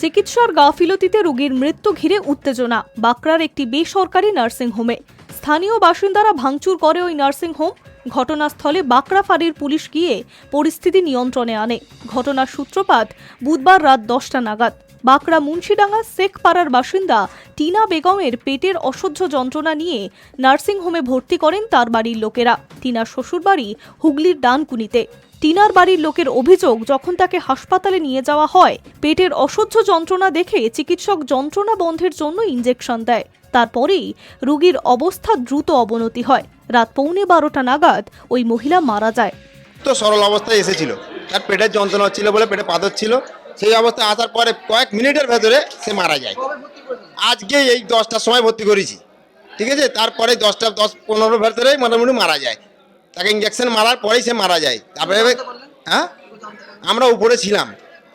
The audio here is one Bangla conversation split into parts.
চিকিৎসার গাফিলতিতে রোগীর মৃত্যু ঘিরে উত্তেজনা বাঁকড়ার একটি বেসরকারি নার্সিংহোমে। স্থানীয় বাসিন্দারা ভাঙচুর করে ওই নার্সিংহোম। ঘটনাস্থলে বাঁকড়া ফাঁড়ির পুলিশ গিয়ে পরিস্থিতি নিয়ন্ত্রণে আনে। ঘটনার সূত্রপাত বুধবার রাত 10টা নাগাদ। বাঁকড়া মুন্সিডাঙ্গা শেখপাড়ার বাসিন্দা টিনা বেগমের পেটের অসহ্য যন্ত্রণা নিয়ে নার্সিংহোমে ভর্তি করেন তার বাড়ির লোকেরা। টিনার শ্বশুরবাড়ি হুগলির ডানকুনিতে। টিনার বাড়ির লোকের অভিযোগ, যখন তাকে হাসপাতালে নিয়ে যাওয়া হয়, পেটের অসহ্য যন্ত্রণা দেখে চিকিৎসক যন্ত্রণা বন্ধের জন্য ইনজেকশন দেয়। তারপরেই রোগীর অবস্থা দ্রুত অবনতি হয়। রাত 11:15 নাগাদ ওই মহিলা মারা যায়। তো সরল অবস্থায় এসেছিল, তার পেটের যন্ত্রণা হচ্ছিল বলে পেটে পাথর ছিল। সেই অবস্থায় আসার পরে কয়েক মিনিটের ভেতরে সে মারা যায়। আজকে এই 10টার সময় ভর্তি করেছি, ঠিক আছে। তারপরে 10-15 ভেতরেই মোটামুটি মারা যায়। তাকে ইঞ্জেকশন মারার পরেই সে মারা যায়। তারপরে হ্যাঁ, আমরা উপরে ছিলাম,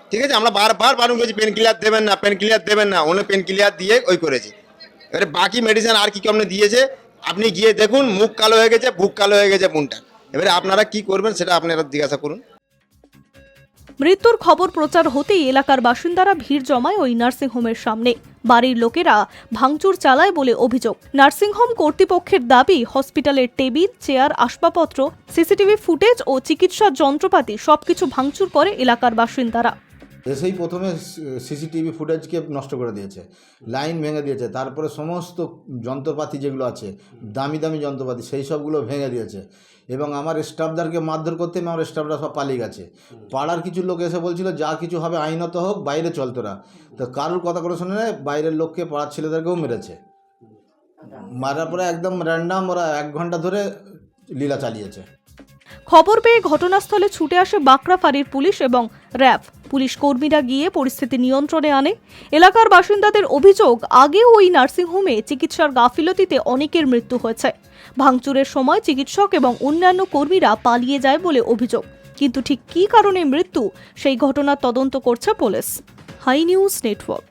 ঠিক আছে। আমরা বারবার বারণ করেছি পেন কিলার দেবেন না, পেন কিলার দেবেন না। উনি পেন কিলার দিয়ে ওই করেছে। এবারে বাকি মেডিসিন আর কি কেমন দিয়েছে আপনি গিয়ে দেখুন। মুখ কালো হয়ে গেছে, বুক কালো হয়ে গেছে বোনটা। এবারে আপনারা কি করবেন সেটা আপনারা জিজ্ঞাসা করুন। মৃত্যুর খবর প্রচার হতেই এলাকার বাসিন্দারা ভিড় জমায় ওই নার্সিংহোমের সামনে। বাড়ির লোকেরা ভাঙচুর চালায় বলে অভিযোগ। নার্সিংহোম কর্তৃপক্ষের দাবি, হসপিটালের টেবিল, চেয়ার, আসবাবপত্র, সিসিটিভি ফুটেজ ও চিকিৎসার যন্ত্রপাতি সবকিছু ভাঙচুর করে এলাকার বাসিন্দারা। এসেই প্রথমে সিসিটিভি ফুটেজকে নষ্ট করে দিয়েছে, লাইন ভেঙে দিয়েছে। তারপরে সমস্ত যন্ত্রপাতি যেগুলো আছে, দামি দামি যন্ত্রপাতি, সেই সবগুলো ভেঙে দিয়েছে। এবং আমার স্টাফদারকে মারধর করতে আমার স্টাফরা সব পালিয়ে গেছে। পাড়ার কিছু লোক এসে বলছিল যা কিছু হবে আইনত হোক, বাইরে চল তোরা। তো কারোর কথা করে শুনে বাইরের লোককে, পাড়ার ছেলেদেরকেও মেরেছে। মারার পরে একদম র্যান্ডাম ওরা 1 ঘন্টা ধরে লীলা চালিয়েছে। খবর পেয়ে ঘটনাস্থলে ছুটে আসে বাঁকড়া ফাঁড়ির পুলিশ এবং র্যাব। পুলিশ কর্মীরা গিয়ে পরিস্থিতি নিয়ন্ত্রণে আনে। এলাকার বাসিন্দাদের অভিযোগ, আগেও ওই নার্সিংহোমে চিকিৎসার গাফিলতিতে অনেকের মৃত্যু হয়েছে। ভাঙচুরের সময় চিকিৎসক এবং অন্যান্য কর্মীরা পালিয়ে যায় বলে অভিযোগ। কিন্তু ঠিক কী কারণে মৃত্যু, সেই ঘটনার তদন্ত করছে পুলিশ। High news network.